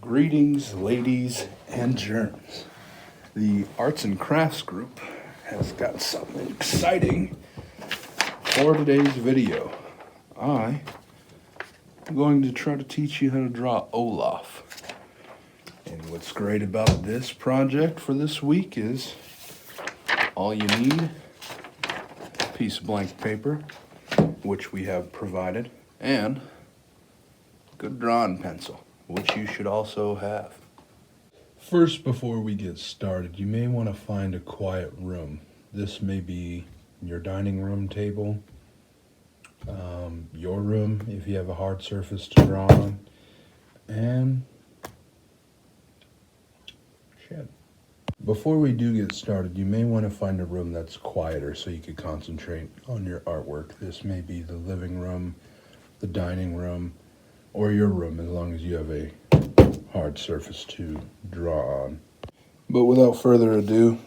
Greetings, ladies and germs. The Arts and Crafts group has got something exciting for today's video. I am going to try to teach you how to draw Olaf. And what's great about this project for this week is all you need, a piece of blank paper, which we have provided, and a good drawing pencil, which you should also have. First, before we get started, you may want to find a quiet room. This may be your dining room table, your room if you have a hard surface to draw on, and shit. Before we do get started, you may want to find a room that's quieter so you can concentrate on your artwork. This may be the living room, the dining room, or your room, as long as you have a hard surface to draw on. But without further ado,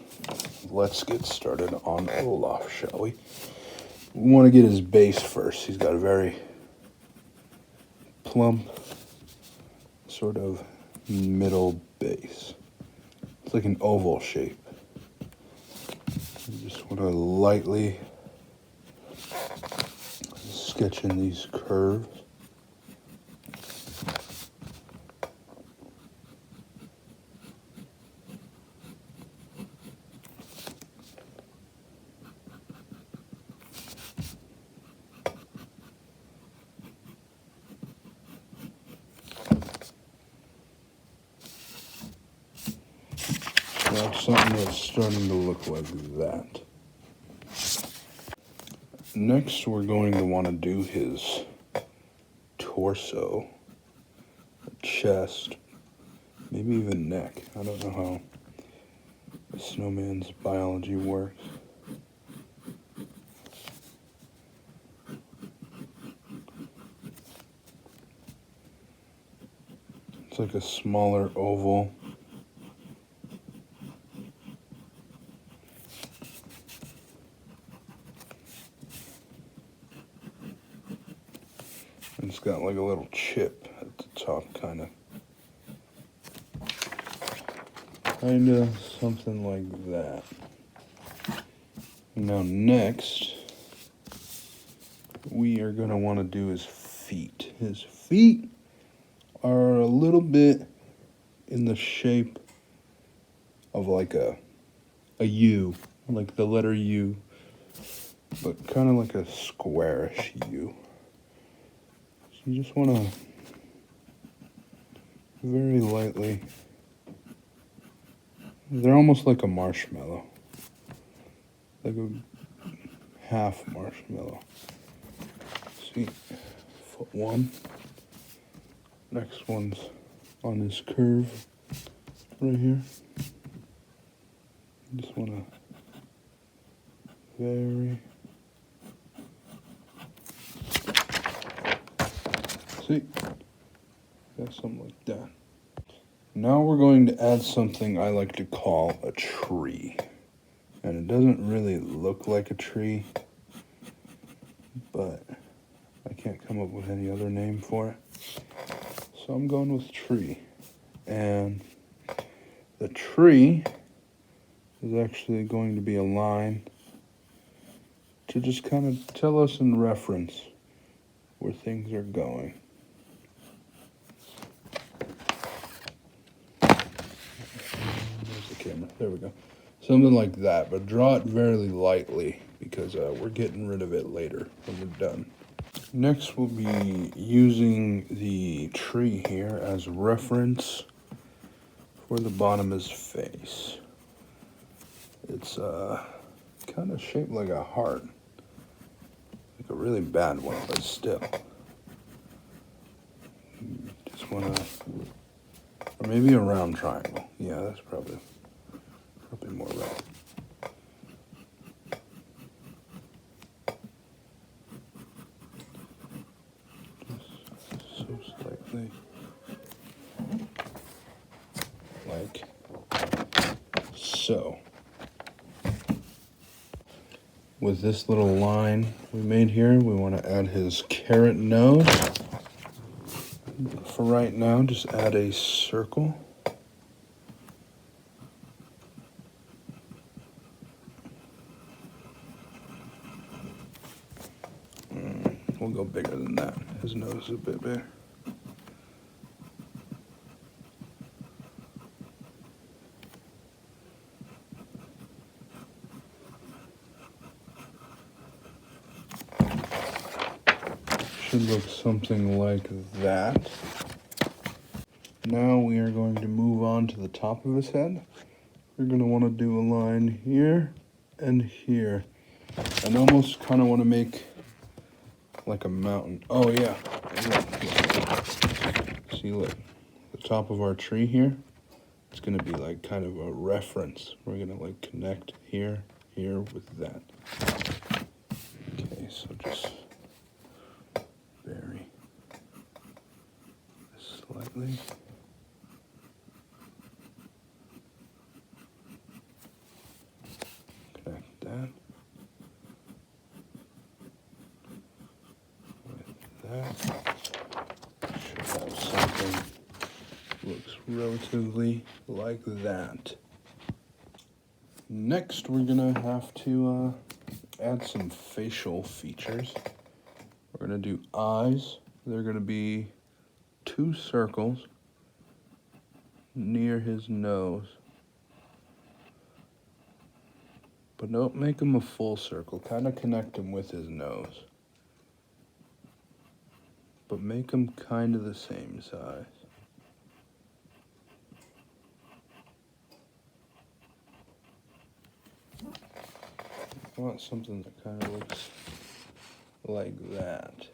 let's get started on Olaf, shall we? We want to get his base first. He's got a very plump, sort of middle base. It's like an oval shape. You just want to lightly sketch in these curves. That's something that's starting to look like that. Next, we're going to want to do his torso, chest, maybe even neck. I don't know how the snowman's biology works. It's like a smaller oval. It's got like a little chip at the top, kind of something like that. Now next, we are going to want to do his feet. His feet are a little bit in the shape of like a U, like the letter U, but kind of like a squarish U. You just want to very lightly, they're almost like a marshmallow, like a half marshmallow. See, foot one, next one's on this curve right here. You just want to very, see, got something like that. Now we're going to add something I like to call a tree. And it doesn't really look like a tree, but I can't come up with any other name for it. So I'm going with tree. And the tree is actually going to be a line to just kind of tell us in reference where things are going. There's the camera. There we go. Something like that, but draw it very lightly because we're getting rid of it later when we're done. Next, we'll be using the tree here as reference for the bottom of his face. It's kind of shaped like a heart, like a really bad one, but still. Just want to, or maybe a round triangle. Yeah, that's probably more right. Just so slightly, like so. With this little line we made here, we want to add his carrot nose. For right now, just add a circle. We'll go bigger than that. His nose is a bit bigger. Should look something like that. Now we are going to move on to the top of his head. We're going to want to do a line here and here. And almost kind of want to make like a mountain. Oh yeah. See, look, the top of our tree here, it's going to be like kind of a reference. We're going to like connect here with that. Okay, so just vary slightly. Connect that with that. Should have something looks relatively like that. Next, we're gonna have to add some facial features. We're gonna do eyes. They're gonna be 2 circles near his nose. But don't make him a full circle. Kind of connect him with his nose. But make him kind of the same size. I want something that kind of looks like that.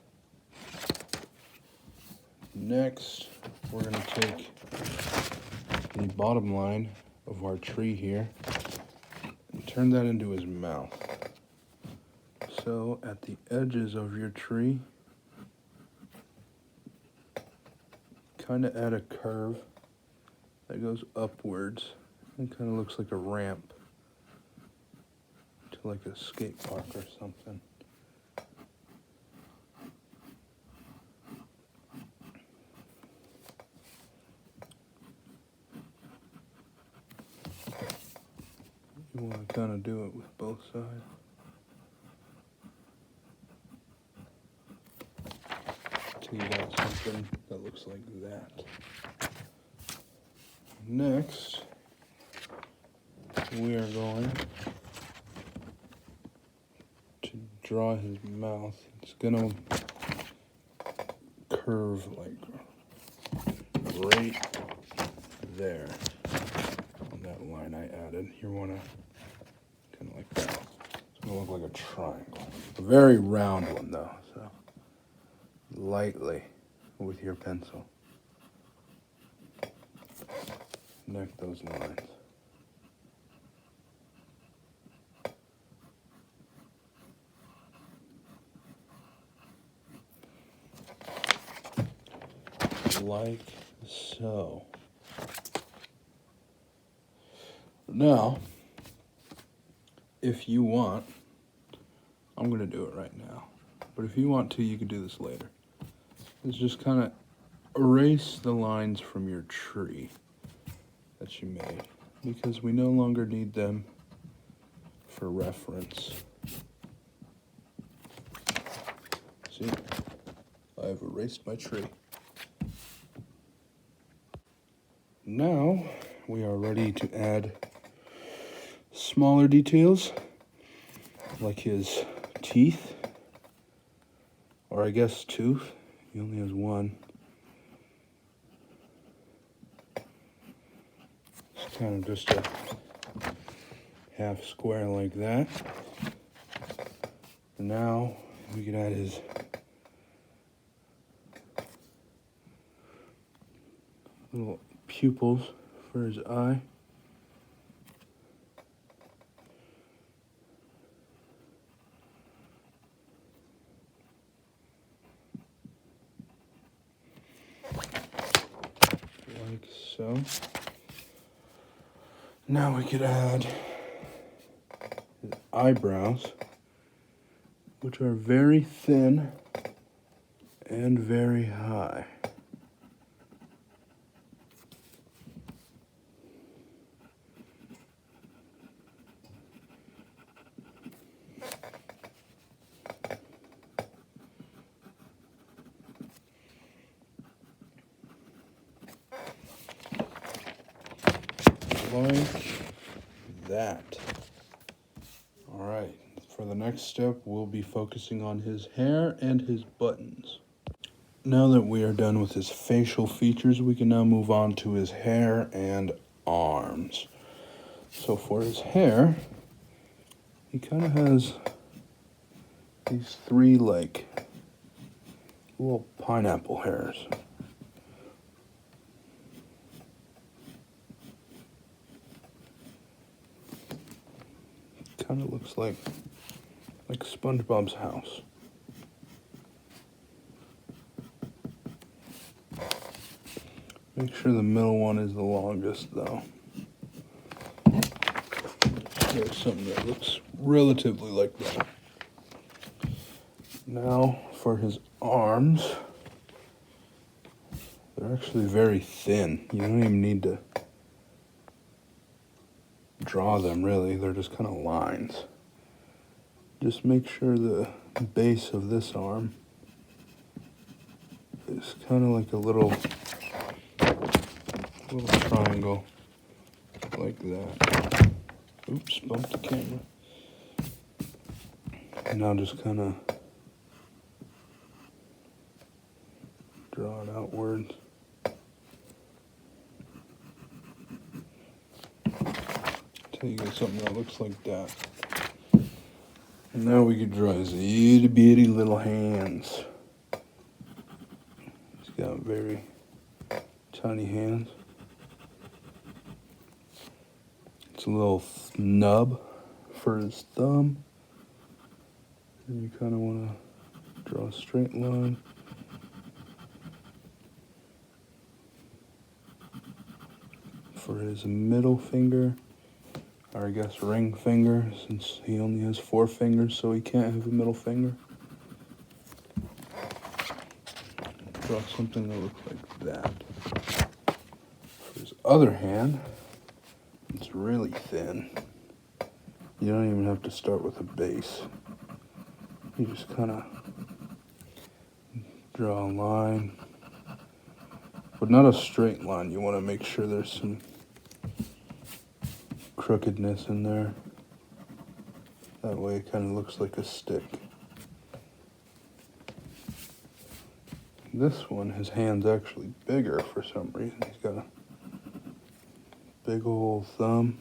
Next, we're going to take the bottom line of our tree here and turn that into his mouth. So at the edges of your tree, kind of add a curve that goes upwards and kind of looks like a ramp to like a skate park or something. You want to kind of do it with both sides. Until you got something that looks like that. Next, we are going to draw his mouth. It's gonna curve like right there on that line I added. You wanna kind of like that. It's gonna look like a triangle. A very round one though, so lightly with your pencil. Connect those lines. Like so. Now, if you want, I'm going to do it right now. But if you want to, you can do this later. It's just kind of erase the lines from your tree that you made, because we no longer need them for reference. See, I've erased my tree. Now we are ready to add smaller details like his teeth, or I guess tooth. He only has one. It's kind of just a half square like that. And now we can add his little pupils for his eye. Like so. Now we could add his eyebrows, which are very thin and very high. like that. Alright, for the next step, we'll be focusing on his hair and his buttons. Now that we are done with his facial features, we can now move on to his hair and arms. So for his hair, he kind of has these three like little pineapple hairs. Kind of looks like SpongeBob's house. Make sure the middle one is the longest though. There's something that looks relatively like that. Now for his arms, they're actually very thin. You don't even need to draw them really, they're just kind of lines. Just make sure the base of this arm is kind of like a little triangle like that. Oops, bumped the camera. And now just kind of draw it outwards. Until you get something that looks like that. And now we can draw his itty bitty little hands. He's got very tiny hands. It's a little nub for his thumb. And you kind of want to draw a straight line. For his middle finger, or I guess ring finger, since he only has 4 fingers, so he can't have a middle finger. Draw something that looks like that. For his other hand, it's really thin. You don't even have to start with a base. You just kind of draw a line, but not a straight line. You want to make sure there's some crookedness in there. That way it kind of looks like a stick. This one, his hand's actually bigger for some reason. He's got a big old thumb.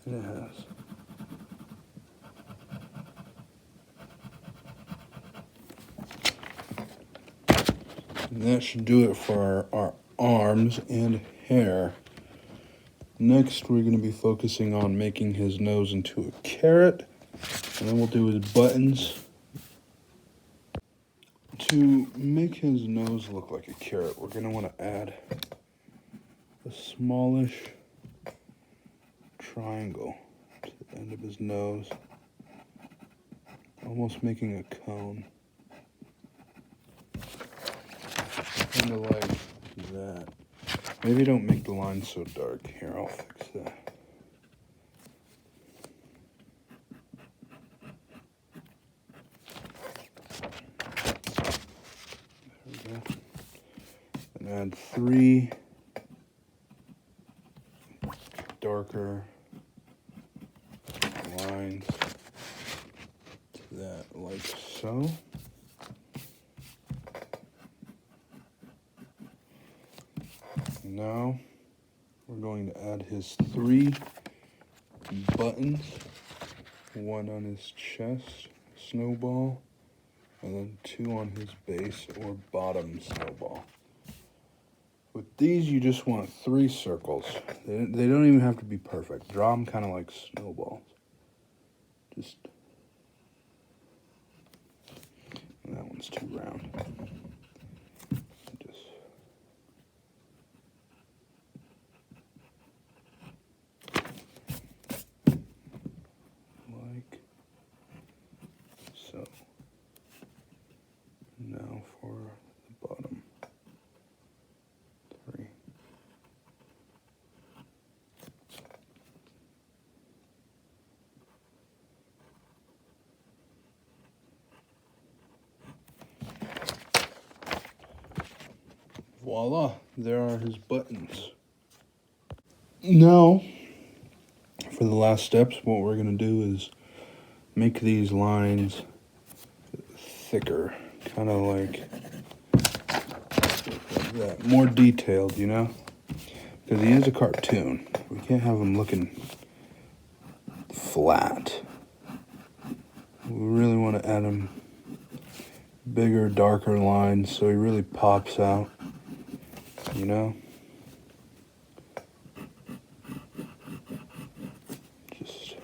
And it has. And that should do it for our arms and hair. Next, we're going to be focusing on making his nose into a carrot. And then we'll do his buttons. To make his nose look like a carrot, we're going to want to add a smallish triangle to the end of his nose, almost making a cone. Kind of like that. Maybe don't make the line so dark. Here, I'll fix that. There we go. And add 3 darker lines to that, like so. Now we're going to add his 3 buttons, one on his chest, snowball, and then 2 on his base or bottom snowball. With these, you just want 3 circles. They don't even have to be perfect. Draw them kind of like snowballs. Just, and that one's too round. Just like so. Now for the bottom 3. Voila, there are his buttons. Now, for the last steps, what we're going to do is make these lines thicker, kind of like that, more detailed, you know? Because he is a cartoon. We can't have him looking flat. We really want to add him bigger, darker lines so he really pops out, you know? Just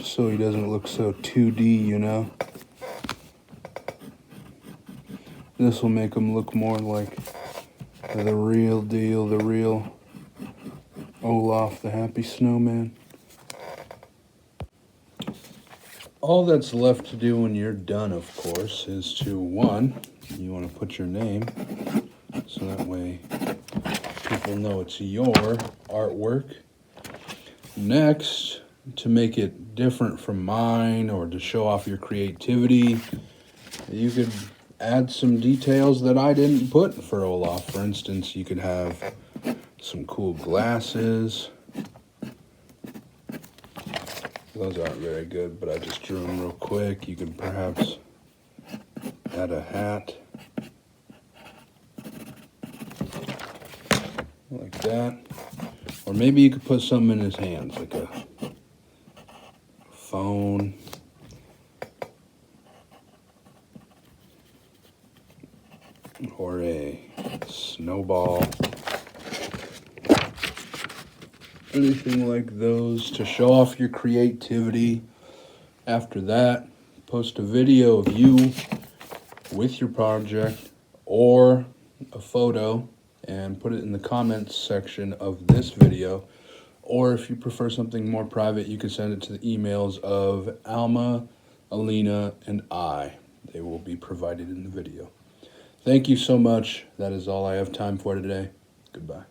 so he doesn't look so 2D, you know? This will make him look more like the real deal, the real Olaf the Happy Snowman. All that's left to do when you're done, of course, is to, one, you want to put your name, so that way people know it's your artwork. Next, to make it different from mine or to show off your creativity, you could add some details that I didn't put for Olaf. For instance, you could have some cool glasses. Those aren't very good, but I just drew them real quick. You could perhaps add a hat. Like that. Or maybe you could put something in his hands, like a phone. Or a snowball. Anything like those to show off your creativity. After that, post a video of you with your project or a photo and put it in the comments section of this video. Or if you prefer something more private, you can send it to the emails of Alma, Alina, and I. They will be provided in the video. Thank you so much. That is all I have time for today. Goodbye.